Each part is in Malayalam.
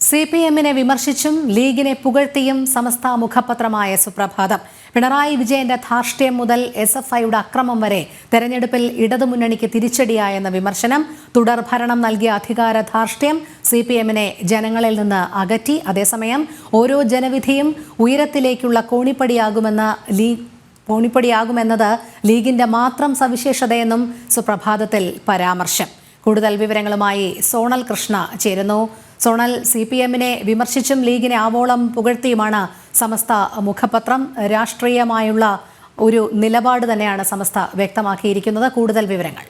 CPM-നെ വിമർശിച്ചും ലീഗിനെ പുകഴ്ത്തിയും സമസ്ത മുഖപത്രമായ സുപ്രഭാതം. പിണറായി വിജയന്റെ ധാർഷ്ട്യം മുതൽ SFIയുടെ അക്രമം വരെ തെരഞ്ഞെടുപ്പിൽ ഇടതുമുന്നണിക്ക് തിരിച്ചടിയായെന്ന വിമർശനം. തുടർഭരണം നൽകിയ അധികാര ധാർഷ്ട്യം CPM-നെ ജനങ്ങളിൽ നിന്ന് അകറ്റി. അതേസമയം ഓരോ ജനവിധിയും ഉയരത്തിലേക്കുള്ള കോണിപ്പടിയാകുമെന്നത് ലീഗിന്റെ മാത്രം സവിശേഷതയെന്നും സുപ്രഭാതത്തിൽ പരാമർശം. കൂടുതൽ വിവരങ്ങളുമായി സോണൽ കൃഷ്ണ ചേരുന്നു. സോണൽ, CPM-നെ വിമർശിച്ചും ലീഗിനെ ആവോളം പുകഴ്ത്തിയുമാണ് സമസ്ത മുഖപത്രം. രാഷ്ട്രീയമായുള്ള ഒരു നിലപാട് തന്നെയാണ് സമസ്ത വ്യക്തമാക്കിയിരിക്കുന്നത്. കൂടുതൽ വിവരങ്ങൾ.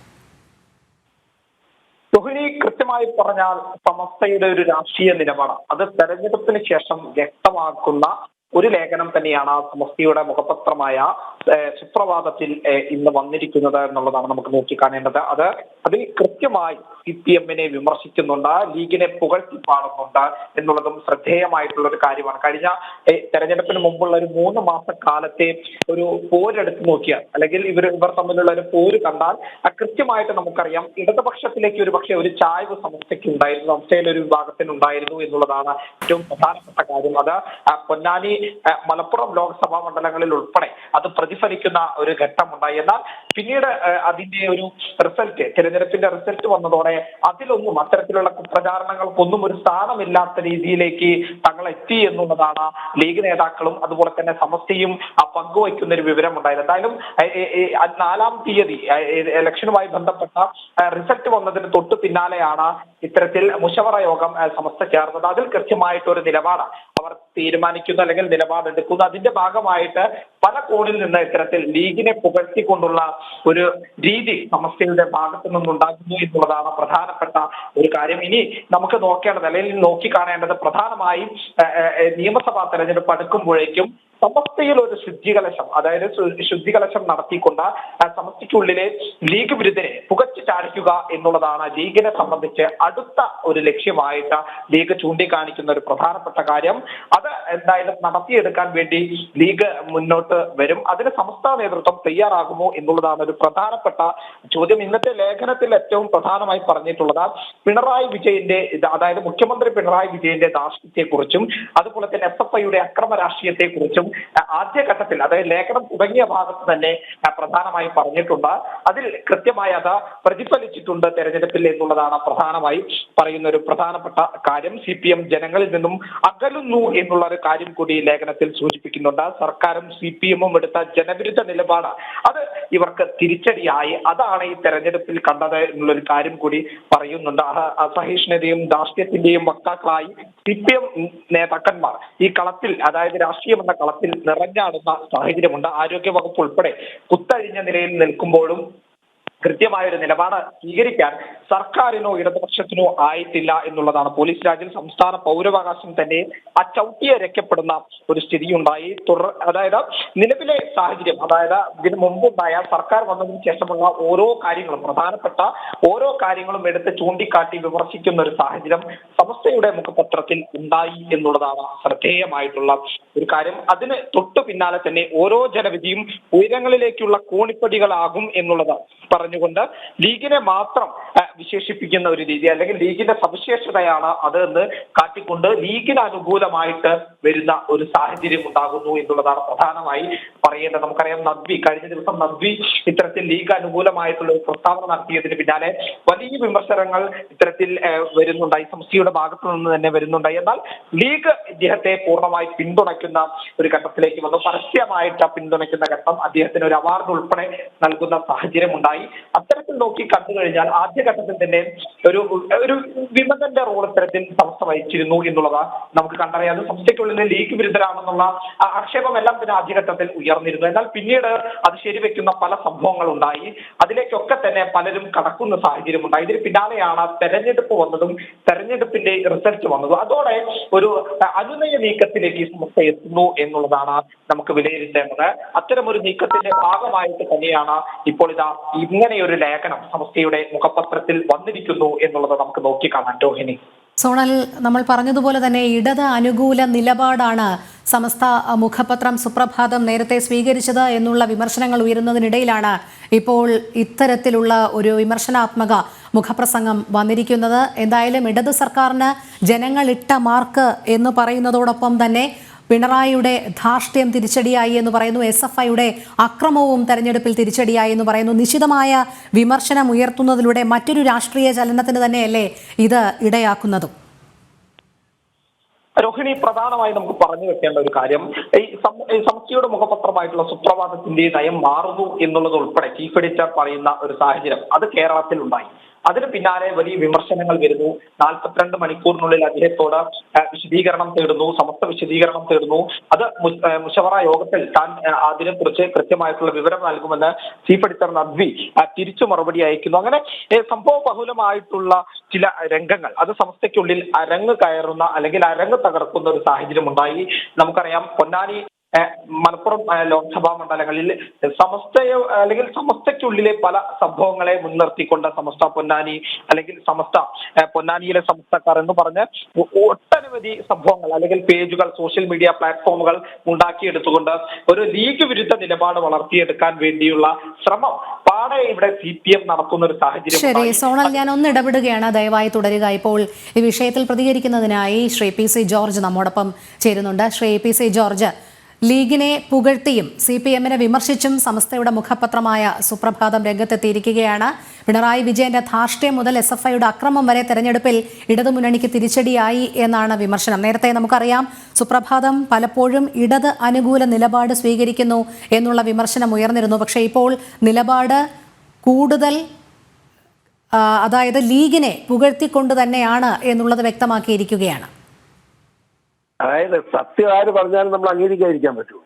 രോഹിണി, കൃത്യമായി പറഞ്ഞാൽ സമസ്തയുടെ ഒരു രാഷ്ട്രീയ നിലപാട് അത് തെരഞ്ഞെടുപ്പിന് ശേഷം വ്യക്തമാക്കുന്ന ഒരു ലേഖനം തന്നെയാണ് സമസ്തയുടെ മുഖപത്രമായ സുപ്രഭാതത്തിൽ ഇന്ന് വന്നിരിക്കുന്നത് എന്നുള്ളതാണ് നമുക്ക് നോക്കിക്കാണേണ്ടത്. അതിൽ കൃത്യമായി CPM-നെ വിമർശിക്കുന്നുണ്ട്, ലീഗിനെ പുകഴ്ത്തി പാടുന്നുണ്ട് എന്നുള്ളതും ശ്രദ്ധേയമായിട്ടുള്ള ഒരു കാര്യമാണ്. കഴിഞ്ഞ തെരഞ്ഞെടുപ്പിന് മുമ്പുള്ള ഒരു 3 മാസക്കാലത്തെ ഒരു പോരെടുത്ത് നോക്കിയാൽ, അല്ലെങ്കിൽ ഇവർ തമ്മിലുള്ള ഒരു പോര് കണ്ടാൽ കൃത്യമായിട്ട് നമുക്കറിയാം ഇടതുപക്ഷത്തിലേക്ക് ഒരു ചായ്വ് സമസ്തയ്ക്ക് ഉണ്ടായിരുന്നു, സമസ്തയിലെ ഒരു വിഭാഗത്തിനുണ്ടായിരുന്നു എന്നുള്ളതാണ് ഏറ്റവും പ്രധാനപ്പെട്ട കാര്യം. അത് പൊന്നാനി, മലപ്പുറം ലോക്സഭാ മണ്ഡലങ്ങളിൽ ഉൾപ്പെടെ അത് പ്രതിഫലിക്കുന്ന ഒരു ഘട്ടമുണ്ടായി. എന്നാൽ പിന്നീട് അതിന്റെ ഒരു റിസൾട്ട്, തിരഞ്ഞെടുപ്പിന്റെ റിസൾട്ട് വന്നതോടെ അതിലൊന്നും അത്തരത്തിലുള്ള പ്രചാരണങ്ങൾക്കൊന്നും ഒരു സ്ഥാനമില്ലാത്ത രീതിയിലേക്ക് തങ്ങൾ എത്തി എന്നുള്ളതാണ് ലീഗ് നേതാക്കളും അതുപോലെ തന്നെ സമസ്തയും പങ്കുവയ്ക്കുന്ന ഒരു വിവരം ഉണ്ടായത്. എന്തായാലും 4-ാം തീയതി ഇലക്ഷനുമായി ബന്ധപ്പെട്ട റിസൾട്ട് വന്നതിന് തൊട്ട് പിന്നാലെയാണ് ഇത്തരത്തിൽ മുശവറ യോഗം സമസ്ത ചേർന്നത്. അതിൽ കൃത്യമായിട്ടൊരു നിലപാട് അവർ തീരുമാനിക്കുന്നു, അല്ലെങ്കിൽ നിലപാടെടുക്കുന്നു. അതിന്റെ ഭാഗമായിട്ട് പല കോണിൽ നിന്ന് ഇത്തരത്തിൽ ലീഗിനെ പുകഴ്ത്തിക്കൊണ്ടുള്ള ഒരു രീതി സമസ്തയുടെ ഭാഗത്തു നിന്നുണ്ടാകുന്നു എന്നുള്ളതാണ് പ്രധാനപ്പെട്ട ഒരു കാര്യം. ഇനി നമുക്ക് നോക്കേണ്ടത്, അല്ലെങ്കിൽ നോക്കിക്കാണേണ്ടത് പ്രധാനമായും നിയമസഭാ തെരഞ്ഞെടുപ്പ് അടുക്കുമ്പോഴേക്കും സമസ്തയിൽ ഒരു ശുദ്ധികലശം നടത്തിക്കൊണ്ട് സമസ്തയ്ക്കുള്ളിലെ ലീഗ് വിരുദ്ധരെ പുകച്ചു ചാടിക്കുക എന്നുള്ളതാണ് ലീഗിനെ സംബന്ധിച്ച് അടുത്ത ഒരു ലക്ഷ്യമായിട്ട് ലീഗ് ചൂണ്ടിക്കാണിക്കുന്ന ഒരു പ്രധാനപ്പെട്ട കാര്യം. അത് എന്തായാലും നടത്തിയെടുക്കാൻ വേണ്ടി ലീഗ് മുന്നോട്ട് വരും. അതിന് സംസ്ഥാന നേതൃത്വം തയ്യാറാകുമോ എന്നുള്ളതാണ് ഒരു പ്രധാനപ്പെട്ട ചോദ്യം. ഇന്നത്തെ ലേഖനത്തിൽ ഏറ്റവും പ്രധാനമായി പറഞ്ഞിട്ടുള്ളത് പിണറായി വിജയന്റെ, അതായത് മുഖ്യമന്ത്രി പിണറായി വിജയന്റെ ധാർഷ്ട്യത്തെക്കുറിച്ചും അതുപോലെ തന്നെ SFIയുടെ അക്രമ രാഷ്ട്രീയത്തെക്കുറിച്ചും ആദ്യഘട്ടത്തിൽ, അതായത് ലേഖനം തുടങ്ങിയ ഭാഗത്ത് തന്നെ പ്രധാനമായി പറഞ്ഞിട്ടുണ്ട്. അതിൽ കൃത്യമായി അത് പ്രതിഫലിച്ചിട്ടുണ്ട് തെരഞ്ഞെടുപ്പിൽ എന്നുള്ളതാണ് പ്രധാനമായി പറയുന്ന ഒരു പ്രധാനപ്പെട്ട കാര്യം. CPM ജനങ്ങളിൽ നിന്നും അകലുന്നു എന്നുള്ള ഒരു കാര്യം കൂടി ലേഖനത്തിൽ സൂചിപ്പിക്കുന്നുണ്ട്. സർക്കാരും CPM-ഉം എടുത്ത ജനവിരുദ്ധ നിലപാട് അത് ഇവർക്ക് തിരിച്ചടിയായി. അതാണ് ഈ തെരഞ്ഞെടുപ്പിൽ കണ്ടത് എന്നുള്ളൊരു കാര്യം കൂടി പറയുന്നുണ്ട്. അസഹിഷ്ണുതയും ധാർഷ്ട്യത്തിന്റെയും വക്താക്കളായി CPM നേതാക്കന്മാർ ഈ കളത്തിൽ, അതായത് രാഷ്ട്രീയം എന്ന കളത്തിൽ നിറഞ്ഞാടുന്ന സാഹചര്യമുണ്ട്. ആരോഗ്യ വകുപ്പ് ഉൾപ്പെടെ കുത്തഴിഞ്ഞ നിലയിൽ നിൽക്കുമ്പോഴും കൃത്യമായൊരു നിലപാട് സ്വീകരിക്കാൻ സർക്കാരിനോ ഇടതുപക്ഷത്തിനോ ആയിട്ടില്ല എന്നുള്ളതാണ്. പോലീസ് രാജിൽ സംസ്ഥാന പൗരാവകാശം തന്നെ ചവിട്ടിയരയ്ക്കപ്പെടുന്ന ഒരു സ്ഥിതിയുണ്ടായി. അതായത് നിലവിലെ സാഹചര്യം, അതായത് ഇതിനു മുമ്പുണ്ടായ സർക്കാർ വന്നതിന് ശേഷമുള്ള ഓരോ കാര്യങ്ങളും, പ്രധാനപ്പെട്ട ഓരോ കാര്യങ്ങളും എടുത്ത് ചൂണ്ടിക്കാട്ടി വിമർശിക്കുന്ന ഒരു സാഹചര്യം സമസ്തയുടെ മുഖപത്രത്തിൽ ഉണ്ടായി എന്നുള്ളതാണ് ശ്രദ്ധേയമായിട്ടുള്ള ഒരു കാര്യം. അതിന് തൊട്ടു പിന്നാലെ തന്നെ ഓരോ ജനവിധിയും ഉയരങ്ങളിലേക്കുള്ള കോണിപ്പടികളാകും എന്നുള്ളത് പറഞ്ഞുകൊണ്ട് ലീഗിനെ മാത്രം വിശേഷിപ്പിക്കുന്ന ഒരു രീതി, അല്ലെങ്കിൽ ലീഗിന്റെ സവിശേഷതയാണ് അത് എന്ന് കാട്ടിക്കൊണ്ട് ലീഗിന് അനുകൂലമായിട്ട് വരുന്ന ഒരു സാഹചര്യം ഉണ്ടാകുന്നു എന്നുള്ളതാണ് പ്രധാനമായി പറയേണ്ടത്. നമുക്കറിയാം കഴിഞ്ഞ ദിവസം നദ്വി ഇത്തരത്തിൽ ലീഗ് അനുകൂലമായിട്ടുള്ള ഒരു പ്രസ്താവന നടത്തിയതിന് പിന്നാലെ വലിയ വിമർശനങ്ങൾ ഇത്തരത്തിൽ വരുന്നുണ്ടായി, സംസ്ഥയുടെ ഭാഗത്തു നിന്ന് തന്നെ വരുന്നുണ്ടായി. എന്നാൽ ലീഗ് ഇദ്ദേഹത്തെ പൂർണ്ണമായി പിന്തുണയ്ക്കുന്ന ഒരു ഘട്ടത്തിലേക്ക് വന്നു. പരസ്യമായിട്ട് പിന്തുണയ്ക്കുന്ന ഘട്ടം, അദ്ദേഹത്തിന് ഒരു അവാർഡ് ഉൾപ്പെടെ നൽകുന്ന സാഹചര്യം ഉണ്ടായി. അത്തരത്തിൽ നോക്കി കണ്ടു കഴിഞ്ഞാൽ ആദ്യഘട്ടത്തിൽ തന്നെ ഒരു വിമതന്റെ റോൾ ഇത്തരത്തിൽ സംസ്ഥ വഹിച്ചിരുന്നു എന്നുള്ളത് നമുക്ക് കണ്ടറിയാം. സംസ്ഥയ്ക്കുള്ളിൽ ലീഗ് വിരുദ്ധരാണെന്നുള്ള ആക്ഷേപം എല്ലാം തന്നെ ആദ്യഘട്ടത്തിൽ ഉയർന്നിരുന്നു. എന്നാൽ പിന്നീട് അത് ശരിവെക്കുന്ന പല സംഭവങ്ങൾ ഉണ്ടായി. അതിലേക്കൊക്കെ തന്നെ പലരും കടക്കുന്ന സാഹചര്യം ഉണ്ടായി. ഇതിന് പിന്നാലെയാണ് തെരഞ്ഞെടുപ്പ് വന്നതും തെരഞ്ഞെടുപ്പിന്റെ റിസൾട്ട് വന്നതും. അതോടെ ഒരു അനുനയ നീക്കത്തിലേക്ക് സംസ്ഥ എത്തുന്നു എന്നുള്ളതാണ് നമുക്ക് വിലയിരുത്തേണ്ടത്. അത്തരമൊരു നീക്കത്തിന്റെ ഭാഗമായിട്ട് തന്നെയാണ് ഇപ്പോൾ ഇങ്ങനെയൊരു ലേഖനം സമസ്തയുടെ മുഖപത്രത്തിൽ വന്നിരിക്കുന്നു എന്നുള്ളത് നമുക്ക് നോക്കിക്കാണാം. രോഹിണി, സോണൽ, നമ്മൾ പറഞ്ഞതുപോലെ തന്നെ ഇടത് അനുകൂല നിലപാടാണ് സമസ്ത മുഖപത്രം സുപ്രഭാതം നേരത്തെ സ്വീകരിച്ചത് എന്നുള്ള വിമർശനങ്ങൾ ഉയരുന്നതിനിടയിലാണ് ഇപ്പോൾ ഇത്തരത്തിലുള്ള ഒരു വിമർശനാത്മക മുഖപ്രസംഗം വന്നിരിക്കുന്നത്. എന്തായാലും ഇടതു സർക്കാരിന് ജനങ്ങൾ ഇട്ട മാർക്ക് എന്ന് പറയുന്നതോടൊപ്പം തന്നെ പിണറായിയുടെ ധാർഷ്ട്യം തിരിച്ചടിയായി എന്ന് പറയുന്നു. SFIയുടെ അക്രമവും തെരഞ്ഞെടുപ്പിൽ തിരിച്ചടിയായി എന്ന് പറയുന്നു. നിശിതമായ വിമർശനം ഉയർത്തുന്നതിലൂടെ മറ്റൊരു രാഷ്ട്രീയ ചലനത്തിന് തന്നെയല്ലേ ഇത് ഇടയാക്കുന്നതും? രോഹിണി, പ്രധാനമായി നമുക്ക് പറഞ്ഞു വെക്കേണ്ട ഒരു കാര്യം, ഈ സമസ്തയുടെ മുഖപത്രമായിട്ടുള്ള സുപ്രഭാതത്തിന്റെ നയം മാറുന്നു എന്നുള്ളത് ഉൾപ്പെടെ ചീഫ് എഡിറ്റർ പറയുന്ന ഒരു സാഹചര്യം അത് കേരളത്തിൽ ഉണ്ടായി. അതിന് പിന്നാലെ വലിയ വിമർശനങ്ങൾ വരുന്നു. 42 മണിക്കൂറിനുള്ളിൽ അദ്ദേഹത്തോട് വിശദീകരണം തേടുന്നു, സമസ്ത വിശദീകരണം തേടുന്നു. അത് മുഷവറ യോഗത്തിൽ താൻ അതിനെക്കുറിച്ച് കൃത്യമായിട്ടുള്ള വിവരം നൽകുമെന്ന് ചീഫ് എഡിറ്റർ നദ്വി തിരിച്ചു മറുപടി അയക്കുന്നു. അങ്ങനെ സംഭവ ബഹുലമായിട്ടുള്ള ചില രംഗങ്ങൾ അത് സമസ്തയ്ക്കുള്ളിൽ അരങ്ങ് കയറുന്ന അല്ലെങ്കിൽ അരങ്ങ് തകർക്കുന്ന ഒരു സാഹചര്യം ഉണ്ടായി. നമുക്കറിയാം, പൊന്നാനി മലപ്പുറം ലോക്സഭാ മണ്ഡലങ്ങളിൽ സമസ്തയ്ക്കുള്ളിലെ പല സംഭവങ്ങളെ മുൻനിർത്തിക്കൊണ്ട് സമസ്ത പൊന്നാനി അല്ലെങ്കിൽ പൊന്നാനിയിലെ സമസ്തക്കാർ എന്ന് പറഞ്ഞ് ഒട്ടനവധി സംഭവങ്ങൾ അല്ലെങ്കിൽ പേജുകൾ, സോഷ്യൽ മീഡിയ പ്ലാറ്റ്ഫോമുകൾ ഉണ്ടാക്കിയെടുത്തുകൊണ്ട് ഒരു ലീഗ് വിരുദ്ധ നിലപാട് വളർത്തിയെടുക്കാൻ വേണ്ടിയുള്ള ശ്രമം പാടെ ഇവിടെ CPM നടത്തുന്ന ഒരു സാഹചര്യം. ശരി സോണൽ, ഞാൻ ഒന്ന് ഇടപെടുകയാണ്, ദയവായി തുടരുക. ഇപ്പോൾ ഈ വിഷയത്തിൽ പ്രതികരിക്കുന്നതിനായി ശ്രീ PC ജോർജ് നമ്മോടൊപ്പം ചേരുന്നുണ്ട്. ശ്രീ PC ജോർജ്, ലീഗിനെ പുകഴ്ത്തിയും CPMനെ വിമർശിച്ചും സമസ്തയുടെ മുഖപത്രമായ സുപ്രഭാതം രംഗത്തെത്തിയിരിക്കുകയാണ്. പിണറായി വിജയന്റെ ധാർഷ്ട്യം മുതൽ SFIയുടെ അക്രമം വരെ തെരഞ്ഞെടുപ്പിൽ ഇടതുമുന്നണിക്ക് തിരിച്ചടിയായി എന്നാണ് വിമർശനം. നേരത്തെ നമുക്കറിയാം, സുപ്രഭാതം പലപ്പോഴും ഇടത് അനുകൂല നിലപാട് സ്വീകരിക്കുന്നു എന്നുള്ള വിമർശനം ഉയർന്നിരുന്നു. പക്ഷേ ഇപ്പോൾ നിലപാട് കൂടുതൽ അതായത് ലീഗിനെ പുകഴ്ത്തിക്കൊണ്ട് തന്നെയാണ് എന്നുള്ളത് വ്യക്തമാക്കിയിരിക്കുകയാണ്. അതായത് സത്യം ആര് പറഞ്ഞാലും നമ്മൾ അംഗീകരിക്കാതിരിക്കാൻ പറ്റുമോ?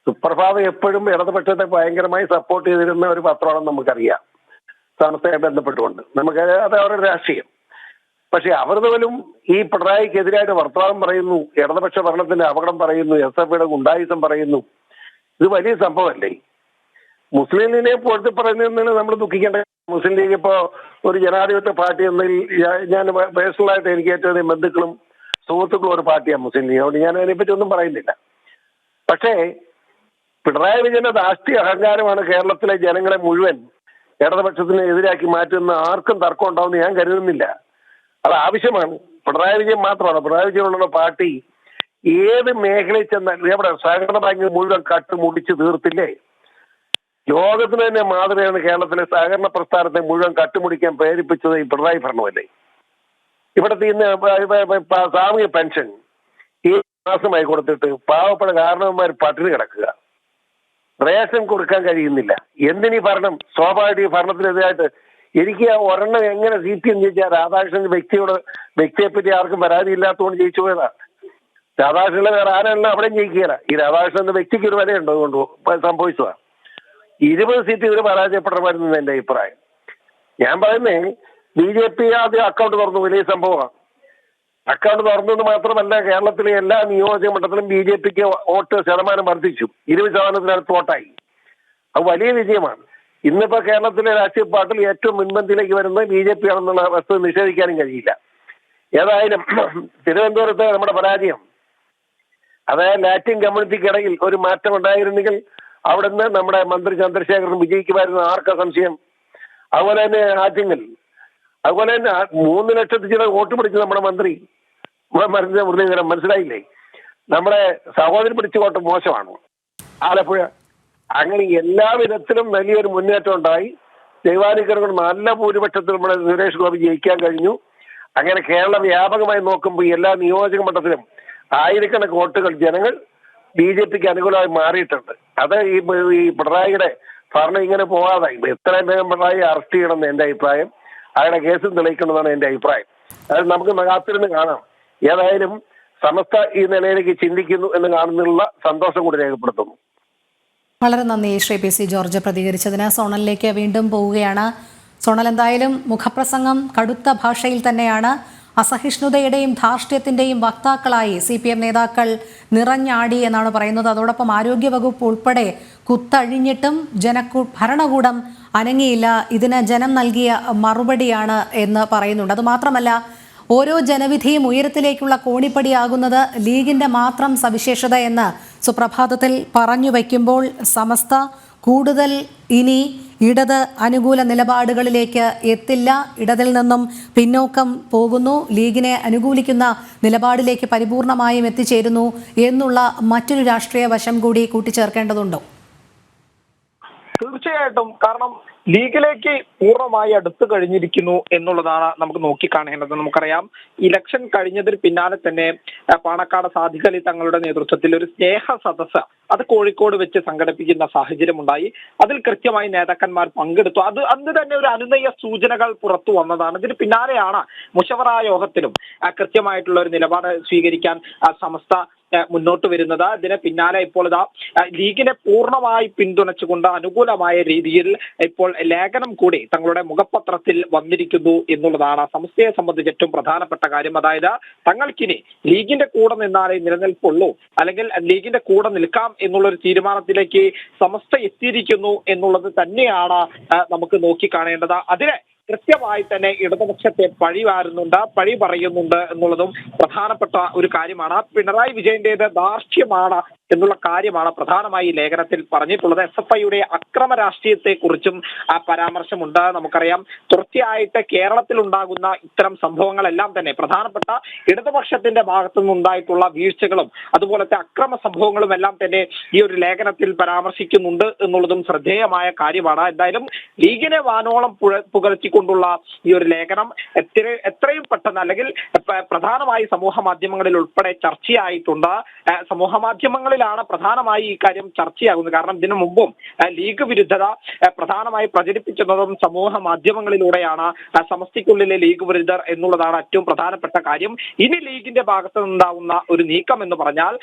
സുപ്രഭാതം എപ്പോഴും ഇടതുപക്ഷത്തെ ഭയങ്കരമായി സപ്പോർട്ട് ചെയ്തിരുന്ന ഒരു പത്രമാണെന്ന് നമുക്കറിയാം, സമസ്തയെ ബന്ധപ്പെട്ടുകൊണ്ട്. നമുക്ക് അത് അവരുടെ രാഷ്ട്രീയം. പക്ഷെ അവർ പോലും ഈ പിണറായിക്കെതിരായിട്ട് വർത്തമാനം പറയുന്നു, ഇടതുപക്ഷ ഭരണത്തിന്റെ അപകടം പറയുന്നു, SFIയുടെ ഗുണ്ടായുസം പറയുന്നു. ഇത് വലിയ സംഭവമല്ലേ? മുസ്ലിം ലീഗിനെ പൊഴുത്തി പറയുന്നതിന് നമ്മൾ ദുഃഖിക്കേണ്ട. മുസ്ലിം ലീഗ് ഇപ്പോ ഒരു ജനാധിപത്യ പാർട്ടി എന്നതിൽ ഞാൻ പേഴ്സണലായിട്ട് എനിക്ക് ഏറ്റവും ബന്ധുക്കളും സുഹൃത്തുക്കളും ഒരു പാർട്ടിയാണ് മുസ്ലിം ലീഗ്. അതുകൊണ്ട് ഞാൻ അതിനെപ്പറ്റി ഒന്നും പറയുന്നില്ല. പക്ഷേ പിണറായി വിജയന്റെ ധാർഷ്ട്യ അഹങ്കാരമാണ് കേരളത്തിലെ ജനങ്ങളെ മുഴുവൻ ഇടതുപക്ഷത്തിന് എതിരാക്കി മാറ്റുന്ന ആർക്കും തർക്കം ഉണ്ടാവുമെന്ന് ഞാൻ കരുതുന്നില്ല. അത് ആവശ്യമാണ്. പിണറായി വിജയൻ മാത്രമാണ്, പിണറായി വിജയനുള്ള പാർട്ടി ഏത് മേഖലയിൽ ചെന്നാൽ ഇവിടെ സഹകരണ ബാങ്ക് മുഴുവൻ കട്ടുമുടിച്ച് തീർത്തില്ലേ? ലോകത്തിന് തന്നെ മാതൃകയാണ് കേരളത്തിലെ സഹകരണ പ്രസ്ഥാനത്തെ മുഴുവൻ കട്ടുമുടിക്കാൻ പ്രേരിപ്പിച്ചത് ഈ പിണറായി ഭരണമല്ലേ? ഇവിടുത്തെ ഇന്ന് സാമൂഹ്യ പെൻഷൻ ഈ മാസമായി കൊടുത്തിട്ട് പാവപ്പെട്ട കാരണവന്മാർ പട്ടിണി കിടക്കുക, റേഷൻ കൊടുക്കാൻ കഴിയുന്നില്ല. എന്തിനീ ഭരണം? സ്വാഭാവിക ഈ ഭരണത്തിനെതിരായിട്ട് എനിക്ക് ആ ഒരെണ്ണം എങ്ങനെ CPM ജയിച്ചാൽ രാധാകൃഷ്ണൻ വ്യക്തിയെപ്പറ്റി ആർക്കും പരാതി ഇല്ലാത്തതുകൊണ്ട് ജയിച്ചു പോയതാ. രാധാകൃഷ്ണനെ വേറെ ആരെല്ലാം അവിടെയും ജയിക്കുകയില്ല. ഈ രാധാകൃഷ്ണന്റെ വ്യക്തിക്ക് ഒരു വിലയുണ്ടോ അതുകൊണ്ട് സംഭവിച്ചതാണ്. 20 സീറ്റ് ഇവർ പരാജയപ്പെടണമെന്ന് എന്റെ അഭിപ്രായം. ഞാൻ പറയുന്നേ, BJP ആദ്യം അക്കൗണ്ട് തുറന്നു, വലിയ സംഭവമാണ്. അക്കൗണ്ട് തുറന്നത് മാത്രമല്ല, കേരളത്തിലെ എല്ലാ നിയോജക മണ്ഡലത്തിലും BJPക്ക് വോട്ട് ശതമാനം വർദ്ധിച്ചു, 20% വോട്ടായി. അത് വലിയ വിജയമാണ്. ഇന്നിപ്പോ കേരളത്തിലെ രാഷ്ട്രീയ പാർട്ടിയിൽ ഏറ്റവും മുൻപന്തിയിലേക്ക് വരുന്നത് BJP ആണെന്നുള്ള വസ്തുത നിഷേധിക്കാനും കഴിയില്ല. ഏതായാലും തിരുവനന്തപുരത്തെ നമ്മുടെ പരാജയം, അതായത് ലാറ്റിൻ കമ്മ്യൂണിറ്റിക്കിടയിൽ ഒരു മാറ്റം ഉണ്ടായിരുന്നെങ്കിൽ അവിടുന്ന് നമ്മുടെ മന്ത്രി ചന്ദ്രശേഖരൻ വിജയിക്കുമായിരുന്നു, ആർക്കാ സംശയം? അതുപോലെ തന്നെ ആറ്റിങ്ങൽ, അതുപോലെ തന്നെ 3 ലക്ഷത്തിൽ ചില വോട്ട് പിടിച്ച് നമ്മുടെ മന്ത്രി മുരളീധരൻ, മനസ്സിലായില്ലേ? നമ്മുടെ സഹോദരി പിടിച്ച വോട്ട് മോശമാണ്. ആലപ്പുഴ, അങ്ങനെ എല്ലാ വിധത്തിലും വലിയൊരു മുന്നേറ്റം ഉണ്ടായി. ദൈവാനുഗ്രഹം നല്ല ഭൂരിപക്ഷത്തിൽ നമ്മുടെ സുരേഷ് ഗോപി ജയിക്കാൻ കഴിഞ്ഞു. അങ്ങനെ കേരള വ്യാപകമായി നോക്കുമ്പോൾ എല്ലാ നിയോജക മണ്ഡലത്തിലും ആയിരക്കണക്കിന് വോട്ടുകൾ ജനങ്ങൾ BJPക്ക് അനുകൂലമായി മാറിയിട്ടുണ്ട്. അത് ഈ പിണറായിയുടെ ഭരണം ഇങ്ങനെ പോകാതായി എത്രയും വേഗം പിണറായി അറസ്റ്റ് ചെയ്യണമെന്ന് എന്റെ അഭിപ്രായം. അയാളുടെ കേസും തെളിയിക്കണമെന്നാണ് എന്റെ അഭിപ്രായം. അത് നമുക്ക് കാത്തിരുന്ന് കാണാം. ഏതായാലും സമസ്ത ഈ നിലയിലേക്ക് ചിന്തിക്കുന്നു എന്ന് കാണുന്നുള്ള സന്തോഷം കൂടി രേഖപ്പെടുത്തുന്നു. വളരെ നന്ദി ശ്രീ PC ജോർജ് പ്രതികരിച്ചതിന്. സോണലിലേക്ക് വീണ്ടും പോവുകയാണ്. സോണൽ, എന്തായാലും മുഖപ്രസംഗം കടുത്ത ഭാഷയിൽ തന്നെയാണ്. അസഹിഷ്ണുതയുടെയും ധാർഷ്ട്യത്തിന്റെയും വക്താക്കളായി CPM നേതാക്കൾ നിറഞ്ഞാടി എന്നാണ് പറയുന്നത്. അതോടൊപ്പം ആരോഗ്യവകുപ്പ് ഉൾപ്പെടെ കുത്തഴിഞ്ഞിട്ടും ഭരണകൂടം അനങ്ങിയില്ല. ഇതിന് ജനം നൽകിയ മറുപടിയാണ് എന്ന് പറയുന്നുണ്ട്. അതുമാത്രമല്ല, ഓരോ ജനവിധിയും ഉയരത്തിലേക്കുള്ള കോണിപ്പടിയാകുന്നത് ലീഗിന്റെ മാത്രം സവിശേഷത എന്ന് സുപ്രഭാതത്തിൽ പറഞ്ഞു വയ്ക്കുമ്പോൾ സമസ്ത കൂടുതൽ ഇനി ഇടത് അനുകൂല നിലപാടുകളിലേക്ക് എത്തില്ല, ഇടതിൽ നിന്നും പിന്നോക്കം പോകുന്നു, ലീഗിനെ അനുകൂലിക്കുന്ന നിലപാടിലേക്ക് പരിപൂർണമായും എത്തിച്ചേരുന്നു എന്നുള്ള മറ്റൊരു രാഷ്ട്രീയ വശം കൂടി കൂട്ടിച്ചേർക്കേണ്ടതുണ്ടോ? തീർച്ചയായിട്ടും. കാരണം ലീഗിലേക്ക് പൂർണ്ണമായി അടുത്തു കഴിഞ്ഞിരിക്കുന്നു എന്നുള്ളതാണ് നമുക്ക് നോക്കിക്കാണേണ്ടത്. നമുക്കറിയാം, ഇലക്ഷൻ കഴിഞ്ഞതിന് പിന്നാലെ തന്നെ പാണക്കാട് സാദിഖ് അലി തങ്ങളുടെ നേതൃത്വത്തിൽ ഒരു സ്നേഹ സദസ്സ് അത് കോഴിക്കോട് വെച്ച് സംഘടിപ്പിക്കുന്ന സാഹചര്യം ഉണ്ടായി. അതിൽ കൃത്യമായി നേതാക്കന്മാർ പങ്കെടുത്തു. അന്ന് തന്നെ ഒരു അനുനയ സൂചനകൾ പുറത്തു വന്നതാണ്. ഇതിന് പിന്നാലെയാണ് മുഷവറ യോഗത്തിലും കൃത്യമായിട്ടുള്ള ഒരു നിലപാട് സ്വീകരിക്കാൻ സമസ്ത മുന്നോട്ട് വരുന്നത്. അതിന് പിന്നാലെ ഇപ്പോൾ ലീഗിനെ പൂർണ്ണമായി പിന്തുണച്ചുകൊണ്ട് അനുകൂലമായ രീതിയിൽ ഇപ്പോൾ ലേഖനം കൂടി തങ്ങളുടെ മുഖപത്രത്തിൽ വന്നിരിക്കുന്നു എന്നുള്ളതാണ് സമസ്തയെ സംബന്ധിച്ച് ഏറ്റവും പ്രധാനപ്പെട്ട കാര്യം. അതായത് തങ്ങൾക്കിനി ലീഗിന്റെ കൂടെ നിന്നാലേ നിലനിൽപ്പുള്ളൂ, അല്ലെങ്കിൽ ലീഗിന്റെ കൂടെ നിൽക്കാം എന്നുള്ളൊരു തീരുമാനത്തിലേക്ക് സമസ്ത എത്തിയിരിക്കുന്നു എന്നുള്ളത് തന്നെയാണ് നമുക്ക് നോക്കിക്കാണേണ്ടത്. അതിന് കൃത്യമായി തന്നെ ഇടതുപക്ഷത്തെ പഴി പറയുന്നുണ്ട് എന്നുള്ളതും പ്രധാനപ്പെട്ട ഒരു കാര്യമാണ്. പിണറായി വിജയന്റേത് ധാർഷ്ട്യമാണ് എന്നുള്ള കാര്യമാണ് പ്രധാനമായി ലേഖനത്തിൽ പറഞ്ഞിട്ടുള്ളത്. SFIയുടെ അക്രമ രാഷ്ട്രീയത്തെ കുറിച്ചും പരാമർശമുണ്ട്. നമുക്കറിയാം, തുടർച്ചയായിട്ട് കേരളത്തിൽ ഉണ്ടാകുന്ന ഇത്തരം സംഭവങ്ങളെല്ലാം തന്നെ പ്രധാനപ്പെട്ട ഇടതുപക്ഷത്തിന്റെ ഭാഗത്തു നിന്നുണ്ടായിട്ടുള്ള വീഴ്ചകളും അതുപോലത്തെ അക്രമ സംഭവങ്ങളും എല്ലാം തന്നെ ഈ ഒരു ലേഖനത്തിൽ പരാമർശിക്കുന്നുണ്ട് എന്നുള്ളതും ശ്രദ്ധേയമായ കാര്യമാണ്. എന്തായാലും ലീഗിനെ വാനോളം പുകഴ്ത്തിക്കൊണ്ടുള്ള ഈ ഒരു ലേഖനം എത്രയും പെട്ടെന്ന്, അല്ലെങ്കിൽ പ്രധാനമായി സമൂഹ മാധ്യമങ്ങളിൽ ഉൾപ്പെടെ ചർച്ചയായിട്ടുണ്ട്. സമൂഹ മാധ്യമങ്ങളിലാണ് പ്രധാനമായി ഈ കാര്യം ചർച്ചയാകുന്നത്. കാരണം ഇതിനു മുമ്പും ലീഗ് വിരുദ്ധത പ്രധാനമായി പ്രചരിപ്പിക്കുന്നതും സമൂഹ മാധ്യമങ്ങളിലൂടെയാണ്. സമസ്തയ്ക്കുള്ളിലെ ലീഗ് വിരുദ്ധർ എന്നുള്ളതാണ് ഏറ്റവും പ്രധാനപ്പെട്ട കാര്യം. ഇനി ലീഗിന്റെ ഭാഗത്ത് നിന്നുണ്ടാവുന്ന ഒരു നീക്കം എന്ന് പറഞ്ഞാൽ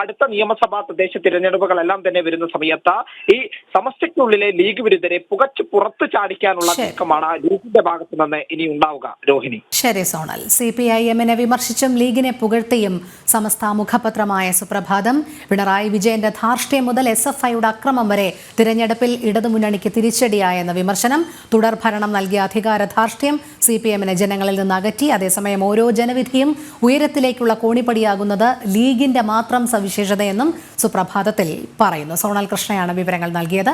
അടുത്ത നിയമസഭാ തദ്ദേശ തിരഞ്ഞെടുപ്പുകളെല്ലാം തന്നെ വരുന്ന സമയത്ത് ഈ സമസ്തയ്ക്കുള്ളിലെ ലീഗ് വിരുദ്ധരെ പുകച്ചു പുറത്തു ചാടിക്കാനുള്ള നീക്കമാണ് ലീഗിന്റെ ഭാഗത്ത് നിന്ന് ഇനി ഉണ്ടാവുക. രോഹിണി. ശരി സോണൽ. CPIM-നെ വിമർശിച്ചും ലീഗിനെ പുകഴ്ത്തിയും സമസ്ത മുഖപത്രമായ സുപ്രഭാതം പിണറായി വിജയന്റെ ധാർഷ്ട്യം മുതൽ SFIയുടെ അക്രമം വരെ തിരഞ്ഞെടുപ്പിൽ ഇടതുമുന്നണിക്ക് തിരിച്ചടിയായെന്ന വിമർശനം. തുടർ ഭരണം നൽകിയ അധികാര ധാർഷ്ട്യം CPM-നെ ജനങ്ങളിൽ നിന്ന് അകറ്റി. അതേസമയം ഓരോ ജനവിധിയും ഉയരത്തിലേക്കുള്ള കോണിപ്പടിയാകുന്നത് ലീഗിന്റെ മാത്രം സവിശേഷതയെന്നും സുപ്രഭാതത്തിൽ പറയുന്നു. സോണൽ കൃഷ്ണയാണ് വിവരങ്ങൾ നൽകിയത്.